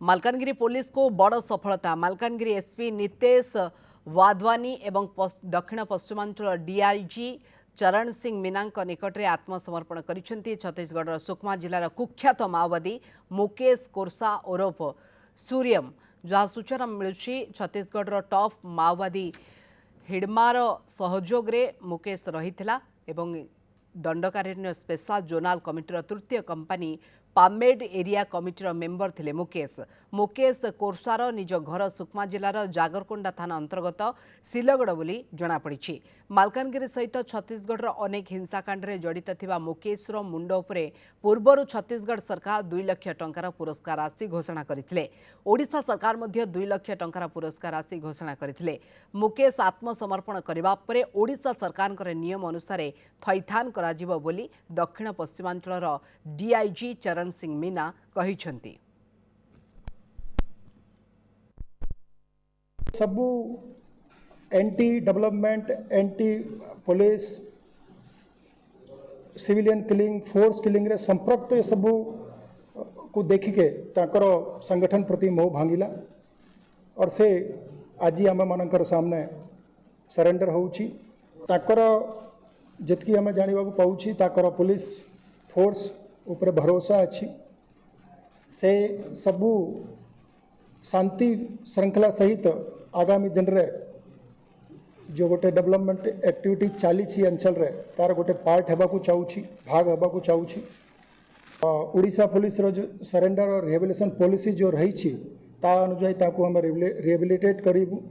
Malkangiri police को बड़ सफलता। मालकानगिरी एसपी नितेश वाधवानी एवं दक्षिण पश्चिमांचल डीआईजी चरण सिंह मीना निकट में आत्मसमर्पण कर छत्तीसगढ़ सुकमा जिलार कुख्यात माओवादी मुकेश कोरसा ओरफ सूर्यम जहाँ सूचना मिलूँ छत्तीसगढ़ टॉप माओवादी हिडमार सहयोग रे मुकेश रही दंडकारण्य स्पेशल जोनाल कमिटीर तृतीय कंपनी पामेड एरिया कमिटीर मेंबर थिले मुकेश कोरसार निज घर सुकमा जिलार जागरकोंडा थाना अंतर्गत सिलगड़ बोली जनापड़ी। मालकानगिरी सहित छत्तीसगढ़ अनेक हिंसाकांड में जड़ित थिबा मुकेशर मुंड उपरे पूर्वर छत्तीसगढ़ सरकार 2 लाख टंकार पुरस्कार राशि घोषणा करथिले। ओडिशा सरकार मध्य 2 लाख टंकार पुरस्कार राशि घोषणा करथिले। मुकेश आत्मसमर्पण करबा परे ओडिशा सरकार नियम अनुसार थैथान कराजिबो बोली दक्षिण पश्चिमांचल डीआईजी चरण सिंह मीना कहिछंती। सबू anti development anti police civilian killing force killing रे संपर्क सबू को देखिके ताकर संगठन प्रति मोह भांगिला और से आज आम मानकर सामने सरेंडर होउची। ताकर जितकी आम जानिबा पाउची ताकर पुलिस फोर्स ऊपर भरोसा अच्छी से सबू शांति श्रृंखला सहित आगामी दिन रे जो गोटे डेवलपमेंट एक्टिविटी चली अंचल रे तार गोटे पार्ट हेबाकू चाहूची भाग हेबाकू चाहूची। ओडिशा पुलिस रो जो सरेंडर और रिहेबिलिटेशन पॉलिसी जो रही ता अनुजाई ताको हम रिहेबिलिटेट करिबू।